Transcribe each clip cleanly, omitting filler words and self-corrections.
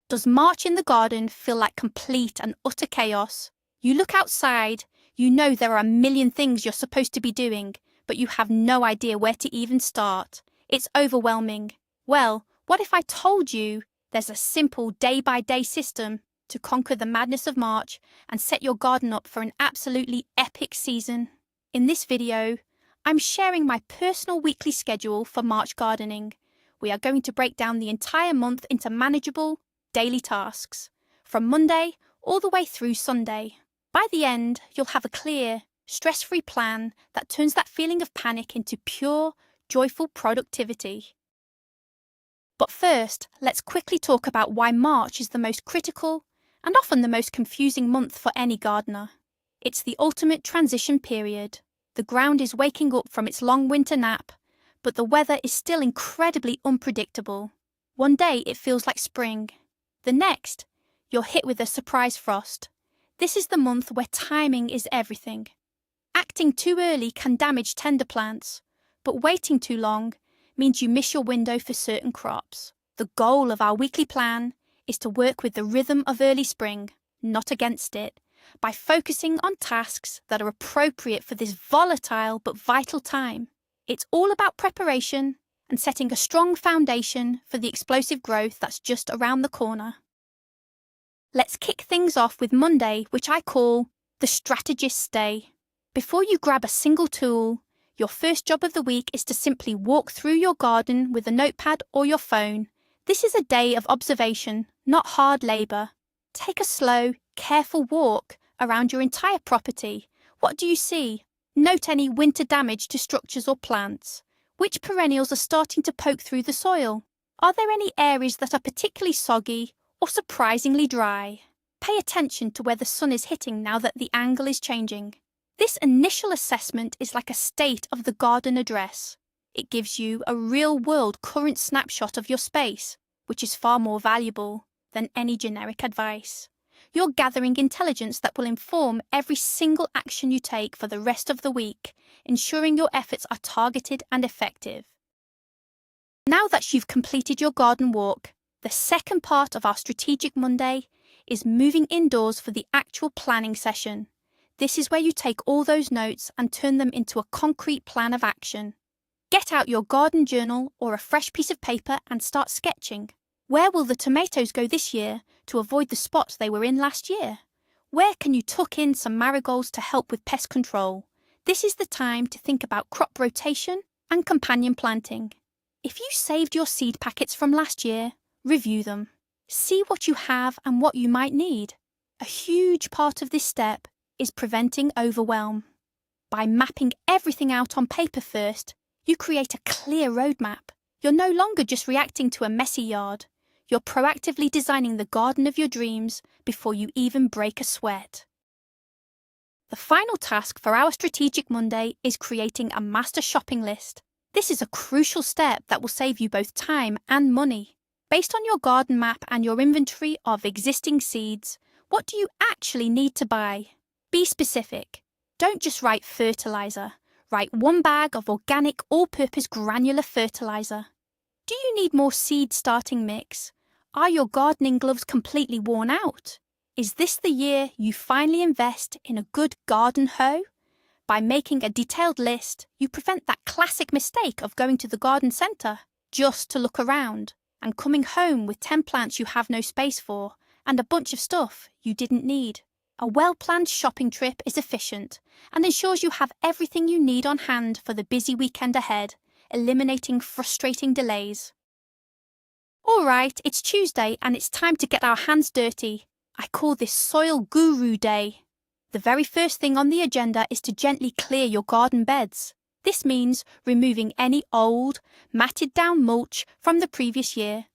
Does March in the garden feel like complete and utter chaos? You look outside, you know there are a million things you're supposed to be doing, but you have no idea where to even start. It's overwhelming. Well, what if I told you there's a simple day-by-day system to conquer the madness of March and set your garden up for an absolutely epic season? In this video, I'm sharing my personal weekly schedule for March gardening. We are going to break down the entire month into manageable, daily tasks, from Monday all the way through Sunday. By the end, you'll have a clear, stress-free plan that turns that feeling of panic into pure, joyful productivity. But first, let's quickly talk about why March is the most critical and often the most confusing month for any gardener. It's the ultimate transition period. The ground is waking up from its long winter nap, but the weather is still incredibly unpredictable. One day it feels like spring. The next, you're hit with a surprise frost. This is the month where timing is everything. Acting too early can damage tender plants, but waiting too long means you miss your window for certain crops. The goal of our weekly plan is to work with the rhythm of early spring, not against it, by focusing on tasks that are appropriate for this volatile but vital time. It's all about preparation and setting a strong foundation for the explosive growth that's just around the corner. Let's kick things off with Monday, which I call the strategist's day. Before you grab a single tool, your first job of the week is to simply walk through your garden with a notepad or your phone. This is a day of observation, not hard labour. Take a slow, careful walk around your entire property. What do you see? Note any winter damage to structures or plants. Which perennials are starting to poke through the soil? Are there any areas that are particularly soggy or surprisingly dry? Pay attention to where the sun is hitting now that the angle is changing. This initial assessment is like a state of the garden address. It gives you a real-world current snapshot of your space, which is far more valuable than any generic advice. You're gathering intelligence that will inform every single action you take for the rest of the week, ensuring your efforts are targeted and effective. Now that you've completed your garden walk, the second part of our Strategic Monday is moving indoors for the actual planning session. This is where you take all those notes and turn them into a concrete plan of action. Get out your garden journal or a fresh piece of paper and start sketching. Where will the tomatoes go this year to avoid the spots they were in last year? Where can you tuck in some marigolds to help with pest control? This is the time to think about crop rotation and companion planting. If you saved your seed packets from last year, review them. See what you have and what you might need. A huge part of this step is preventing overwhelm. By mapping everything out on paper first, you create a clear roadmap. You're no longer just reacting to a messy yard. You're proactively designing the garden of your dreams before you even break a sweat. The final task for our Strategic Monday is creating a master shopping list. This is a crucial step that will save you both time and money. Based on your garden map and your inventory of existing seeds, what do you actually need to buy? Be specific. Don't just write fertilizer. Write 1 bag of organic all-purpose granular fertilizer. Do you need more seed starting mix? Are your gardening gloves completely worn out? Is this the year you finally invest in a good garden hoe? By making a detailed list, you prevent that classic mistake of going to the garden centre just to look around and coming home with 10 plants you have no space for and a bunch of stuff you didn't need. A well-planned shopping trip is efficient and ensures you have everything you need on hand for the busy weekend ahead, eliminating frustrating delays. All right, it's Tuesday and it's time to get our hands dirty. I call this Soil Guru Day. The very first thing on the agenda is to gently clear your garden beds. This means removing any old, matted down mulch from the previous year,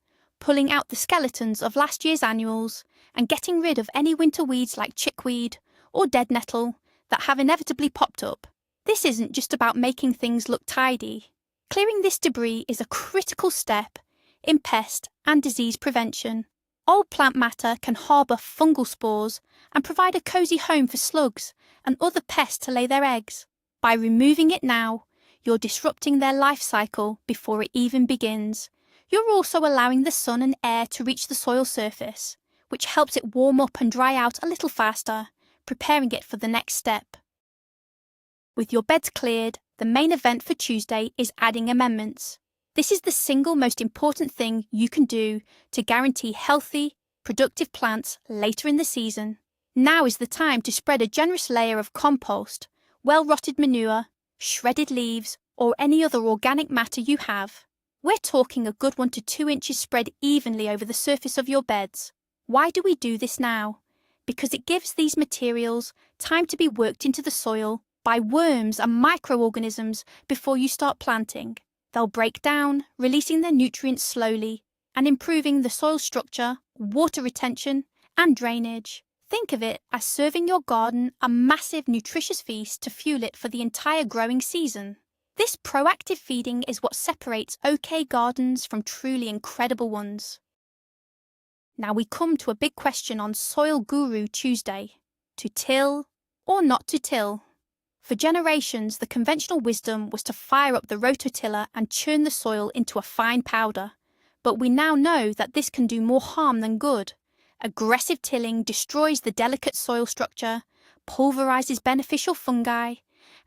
pulling out the skeletons of last year's annuals, and getting rid of any winter weeds like chickweed or dead nettle that have inevitably popped up. This isn't just about making things look tidy. Clearing this debris is a critical step in pest and disease prevention. Old plant matter can harbour fungal spores and provide a cosy home for slugs and other pests to lay their eggs. By removing it now, you're disrupting their life cycle before it even begins. You're also allowing the sun and air to reach the soil surface, which helps it warm up and dry out a little faster, preparing it for the next step. With your beds cleared, the main event for Tuesday is adding amendments. This is the single most important thing you can do to guarantee healthy, productive plants later in the season. Now is the time to spread a generous layer of compost, well-rotted manure, shredded leaves, or any other organic matter you have. We're talking a good 1 to 2 inches spread evenly over the surface of your beds. Why do we do this now? Because it gives these materials time to be worked into the soil by worms and microorganisms before you start planting. They'll break down, releasing their nutrients slowly and improving the soil structure, water retention, and drainage. Think of it as serving your garden a massive nutritious feast to fuel it for the entire growing season. This proactive feeding is what separates OK gardens from truly incredible ones. Now we come to a big question on Soil Guru Tuesday: to till or not to till? For generations, the conventional wisdom was to fire up the rototiller and churn the soil into a fine powder. But we now know that this can do more harm than good. Aggressive tilling destroys the delicate soil structure, pulverizes beneficial fungi,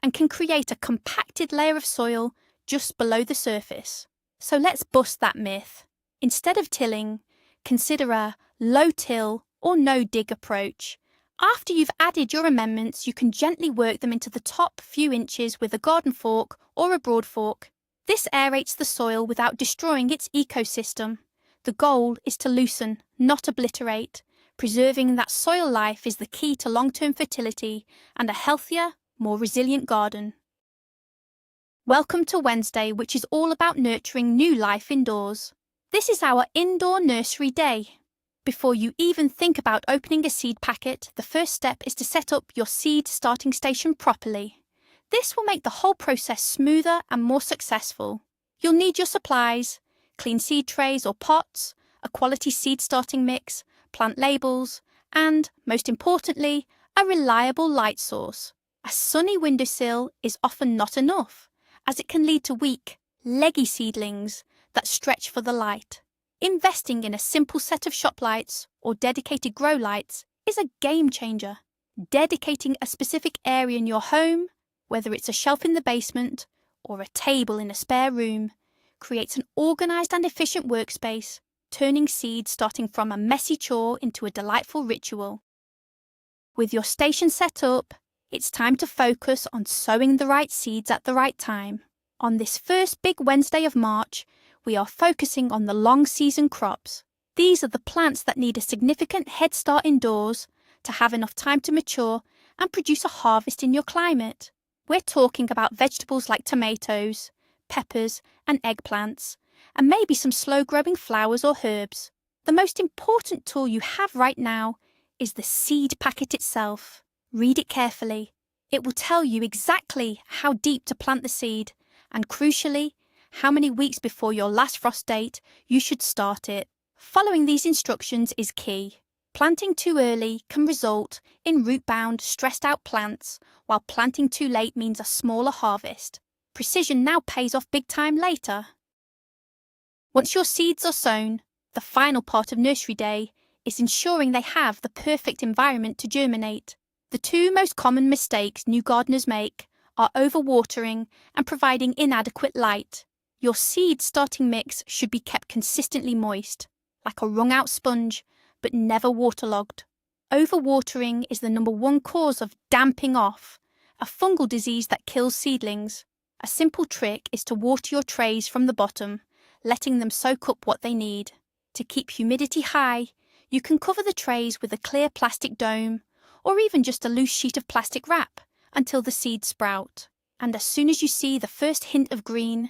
and can create a compacted layer of soil just below the surface. So let's bust that myth. Instead of tilling, consider a low-till or no-dig approach. After you've added your amendments, you can gently work them into the top few inches with a garden fork or a broad fork. This aerates the soil without destroying its ecosystem. The goal is to loosen, not obliterate. Preserving that soil life is the key to long-term fertility and a healthier, more resilient garden. Welcome to Wednesday, which is all about nurturing new life indoors. This is our indoor nursery day. Before you even think about opening a seed packet, the first step is to set up your seed starting station properly. This will make the whole process smoother and more successful. You'll need your supplies: clean seed trays or pots, a quality seed starting mix, plant labels, and, most importantly, a reliable light source. A sunny windowsill is often not enough, as it can lead to weak, leggy seedlings that stretch for the light. Investing in a simple set of shop lights or dedicated grow lights is a game changer. Dedicating a specific area in your home, whether it's a shelf in the basement or a table in a spare room, creates an organised and efficient workspace, turning seed starting from a messy chore into a delightful ritual. With your station set up, it's time to focus on sowing the right seeds at the right time. On this first big Wednesday of March, we are focusing on the long season crops. These are the plants that need a significant head start indoors to have enough time to mature and produce a harvest in your climate. We're talking about vegetables like tomatoes, peppers and eggplants, and maybe some slow-growing flowers or herbs. The most important tool you have right now is the seed packet itself. Read it carefully. It will tell you exactly how deep to plant the seed and, crucially, how many weeks before your last frost date you should start it. Following these instructions is key. Planting too early can result in root-bound, stressed-out plants, while planting too late means a smaller harvest. Precision now pays off big time later. Once your seeds are sown, the final part of nursery day is ensuring they have the perfect environment to germinate. The two most common mistakes new gardeners make are overwatering and providing inadequate light. Your seed starting mix should be kept consistently moist, like a wrung-out sponge, but never waterlogged. Overwatering is the #1 cause of damping off, a fungal disease that kills seedlings. A simple trick is to water your trays from the bottom, letting them soak up what they need. To keep humidity high, you can cover the trays with a clear plastic dome, or even just a loose sheet of plastic wrap, until the seeds sprout. And as soon as you see the first hint of green,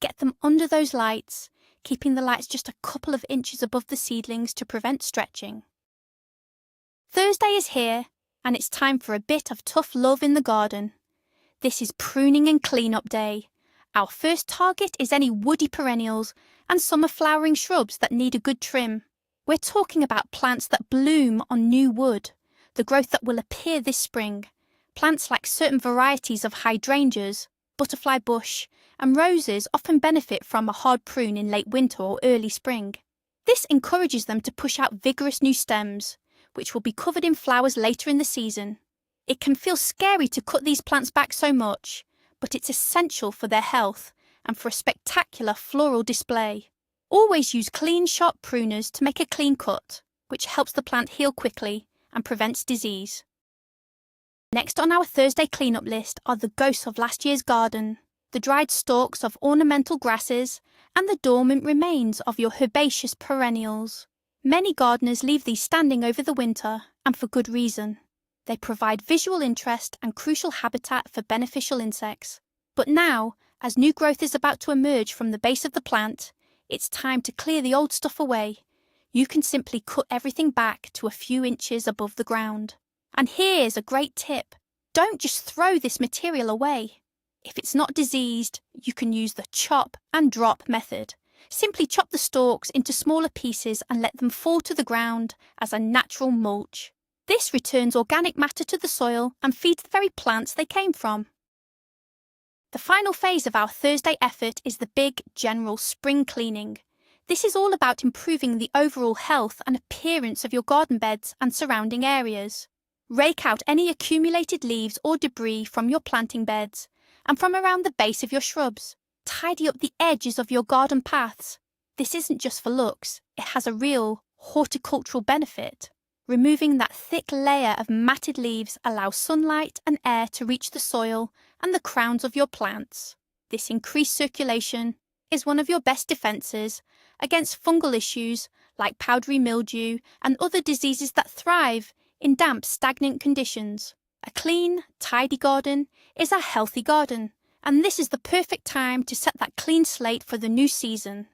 get them under those lights, keeping the lights just a couple of inches above the seedlings to prevent stretching. Thursday is here, and it's time for a bit of tough love in the garden. This is pruning and clean-up day. Our first target is any woody perennials and summer flowering shrubs that need a good trim. We're talking about plants that bloom on new wood, the growth that will appear this spring. Plants like certain varieties of hydrangeas, butterfly bush, and roses often benefit from a hard prune in late winter or early spring. This encourages them to push out vigorous new stems, which will be covered in flowers later in the season. It can feel scary to cut these plants back so much, but it's essential for their health and for a spectacular floral display. Always use clean, sharp pruners to make a clean cut, which helps the plant heal quickly and prevents disease. Next on our Thursday cleanup list are the ghosts of last year's garden, the dried stalks of ornamental grasses, and the dormant remains of your herbaceous perennials. Many gardeners leave these standing over the winter, and for good reason. They provide visual interest and crucial habitat for beneficial insects. But now, as new growth is about to emerge from the base of the plant, it's time to clear the old stuff away. You can simply cut everything back to a few inches above the ground. And here's a great tip. Don't just throw this material away. If it's not diseased, you can use the chop and drop method. Simply chop the stalks into smaller pieces and let them fall to the ground as a natural mulch. This returns organic matter to the soil and feeds the very plants they came from. The final phase of our Thursday effort is the big general spring cleaning. This is all about improving the overall health and appearance of your garden beds and surrounding areas. Rake out any accumulated leaves or debris from your planting beds and from around the base of your shrubs. Tidy up the edges of your garden paths. This isn't just for looks, it has a real horticultural benefit. Removing that thick layer of matted leaves allows sunlight and air to reach the soil and the crowns of your plants. This increased circulation is one of your best defences against fungal issues like powdery mildew and other diseases that thrive in damp, stagnant conditions. A clean, tidy garden is a healthy garden, and this is the perfect time to set that clean slate for the new season.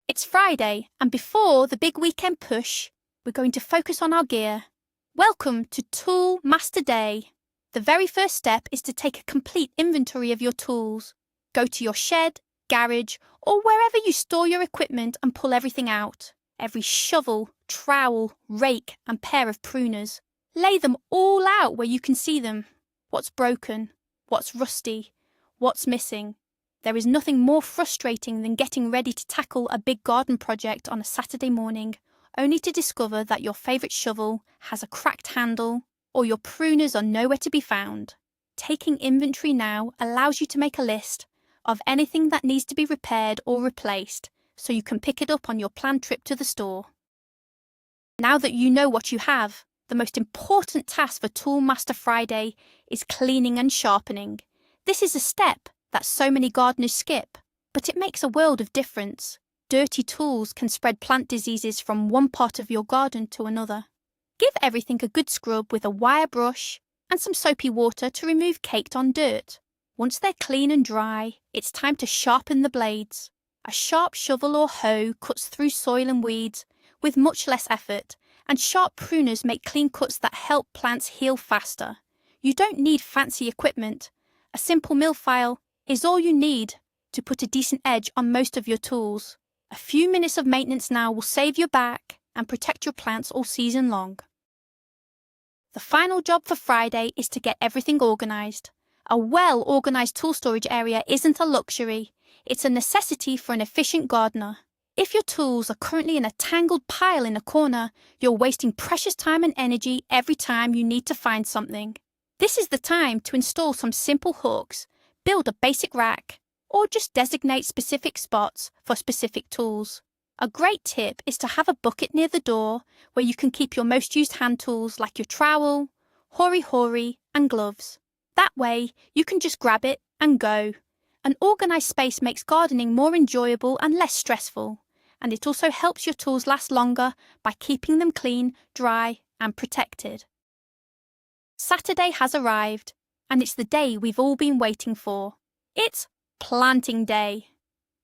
It's Friday, and before the big weekend push, we're going to focus on our gear. Welcome to Tool Master Day. The very first step is to take a complete inventory of your tools. Go to your shed, garage, or wherever you store your equipment and pull everything out. Every shovel, trowel, rake, and pair of pruners. Lay them all out where you can see them. What's broken? What's rusty? What's missing? There is nothing more frustrating than getting ready to tackle a big garden project on a Saturday morning, only to discover that your favourite shovel has a cracked handle or your pruners are nowhere to be found. Taking inventory now allows you to make a list of anything that needs to be repaired or replaced so you can pick it up on your planned trip to the store. Now that you know what you have, the most important task for Tool Master Friday is cleaning and sharpening. This is a step that so many gardeners skip, but it makes a world of difference. Dirty tools can spread plant diseases from one part of your garden to another. Give everything a good scrub with a wire brush and some soapy water to remove caked-on dirt. Once they're clean and dry, it's time to sharpen the blades. A sharp shovel or hoe cuts through soil and weeds with much less effort, and sharp pruners make clean cuts that help plants heal faster. You don't need fancy equipment. A simple mill file is all you need to put a decent edge on most of your tools. A few minutes of maintenance now will save your back and protect your plants all season long. The final job for Friday is to get everything organised. A well-organised tool storage area isn't a luxury, it's a necessity for an efficient gardener. If your tools are currently in a tangled pile in a corner, you're wasting precious time and energy every time you need to find something. This is the time to install some simple hooks, build a basic rack, or just designate specific spots for specific tools. A great tip is to have a bucket near the door where you can keep your most used hand tools like your trowel, hori-hori, and gloves. That way, you can just grab it and go. An organised space makes gardening more enjoyable and less stressful, and it also helps your tools last longer by keeping them clean, dry, and protected. Saturday has arrived, and it's the day we've all been waiting for. It's planting day.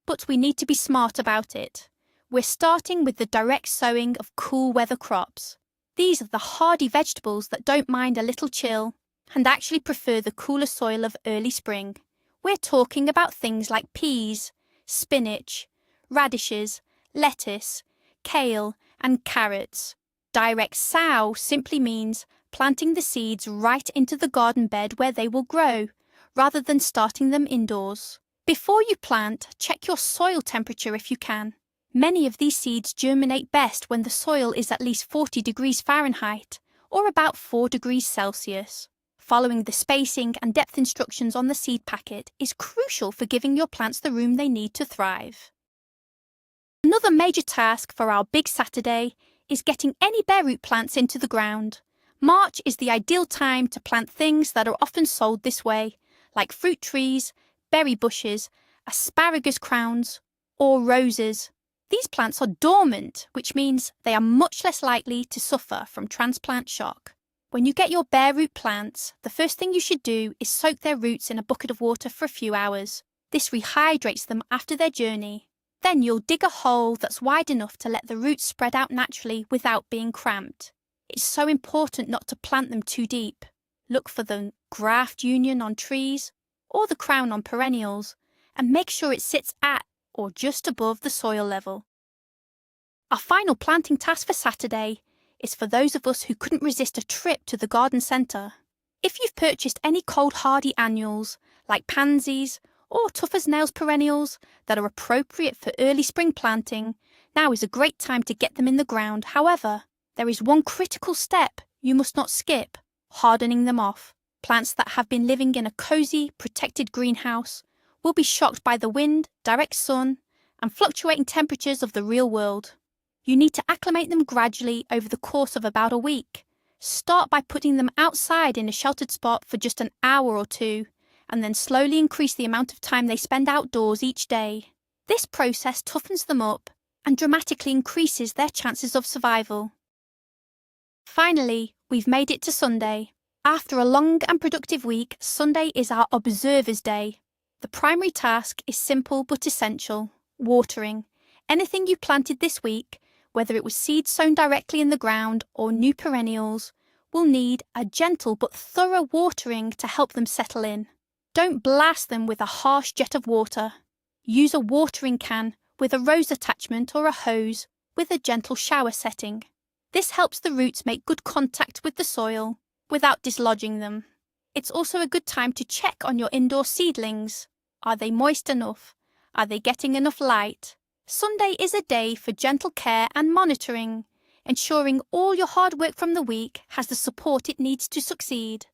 But we need to be smart about it. We're starting with the direct sowing of cool weather crops. These are the hardy vegetables that don't mind a little chill and actually prefer the cooler soil of early spring. We're talking about things like peas, spinach, radishes, lettuce, kale, and carrots. Direct sow simply means planting the seeds right into the garden bed where they will grow, rather than starting them indoors. Before you plant, check your soil temperature if you can. Many of these seeds germinate best when the soil is at least 40 degrees Fahrenheit, or about 4 degrees Celsius. Following the spacing and depth instructions on the seed packet is crucial for giving your plants the room they need to thrive. Another major task for our Big Saturday is getting any bare root plants into the ground. March is the ideal time to plant things that are often sold this way, like fruit trees, berry bushes, asparagus crowns, or roses. These plants are dormant, which means they are much less likely to suffer from transplant shock. When you get your bare root plants, the first thing you should do is soak their roots in a bucket of water for a few hours. This rehydrates them after their journey. Then you'll dig a hole that's wide enough to let the roots spread out naturally without being cramped. It's so important not to plant them too deep. Look for the graft union on trees or the crown on perennials, and make sure it sits at or just above the soil level. Our final planting task for Saturday is for those of us who couldn't resist a trip to the garden centre. If you've purchased any cold hardy annuals like pansies or tough as nails perennials that are appropriate for early spring planting, now is a great time to get them in the ground. However, there is one critical step you must not skip: hardening them off. Plants that have been living in a cosy, protected greenhouse will be shocked by the wind, direct sun, and fluctuating temperatures of the real world. You need to acclimate them gradually over the course of about a week. Start by putting them outside in a sheltered spot for just an hour or two, and then slowly increase the amount of time they spend outdoors each day. This process toughens them up and dramatically increases their chances of survival. Finally, we've made it to Sunday. After a long and productive week, Sunday is our Observer's Day. The primary task is simple but essential: watering. Anything you planted this week, whether it was seed sown directly in the ground or new perennials, will need a gentle but thorough watering to help them settle in. Don't blast them with a harsh jet of water. Use a watering can with a rose attachment or a hose with a gentle shower setting. This helps the roots make good contact with the soil without dislodging them. It's also a good time to check on your indoor seedlings. Are they moist enough? Are they getting enough light? Sunday is a day for gentle care and monitoring, ensuring all your hard work from the week has the support it needs to succeed.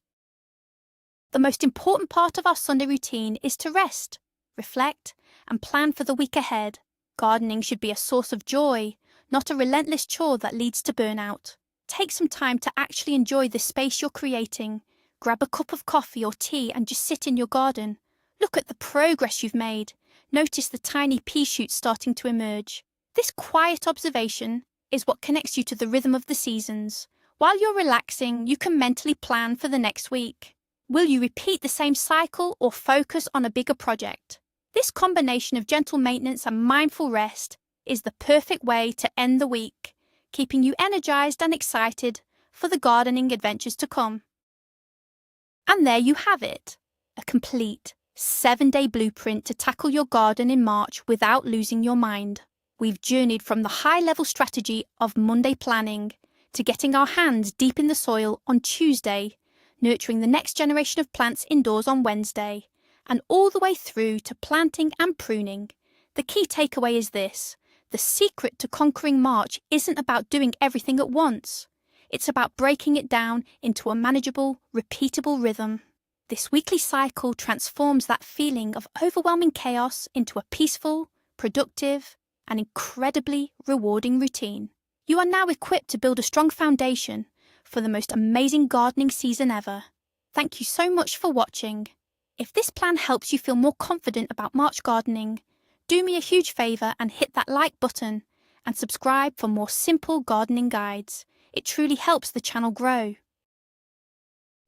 The most important part of our Sunday routine is to rest, reflect, and plan for the week ahead. Gardening should be a source of joy, not a relentless chore that leads to burnout. Take some time to actually enjoy the space you're creating. Grab a cup of coffee or tea and just sit in your garden. Look at the progress you've made. Notice the tiny pea shoots starting to emerge. This quiet observation is what connects you to the rhythm of the seasons. While you're relaxing, you can mentally plan for the next week. Will you repeat the same cycle or focus on a bigger project? This combination of gentle maintenance and mindful rest is the perfect way to end the week, keeping you energized and excited for the gardening adventures to come. And there you have it, a complete 7-day blueprint to tackle your garden in March without losing your mind. We've journeyed from the high-level strategy of Monday planning to getting our hands deep in the soil on Tuesday, nurturing the next generation of plants indoors on Wednesday, and all the way through to planting and pruning. The key takeaway is this: the secret to conquering March isn't about doing everything at once. It's about breaking it down into a manageable, repeatable rhythm. This weekly cycle transforms that feeling of overwhelming chaos into a peaceful, productive, and incredibly rewarding routine. You are now equipped to build a strong foundation for the most amazing gardening season ever. Thank you so much for watching. If this plan helps you feel more confident about March gardening, do me a huge favour and hit that like button and subscribe for more simple gardening guides. It truly helps the channel grow.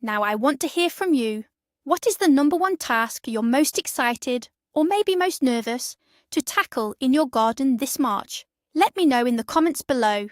Now I want to hear from you. What is the number one task you're most excited, or maybe most nervous, to tackle in your garden this March? Let me know in the comments below.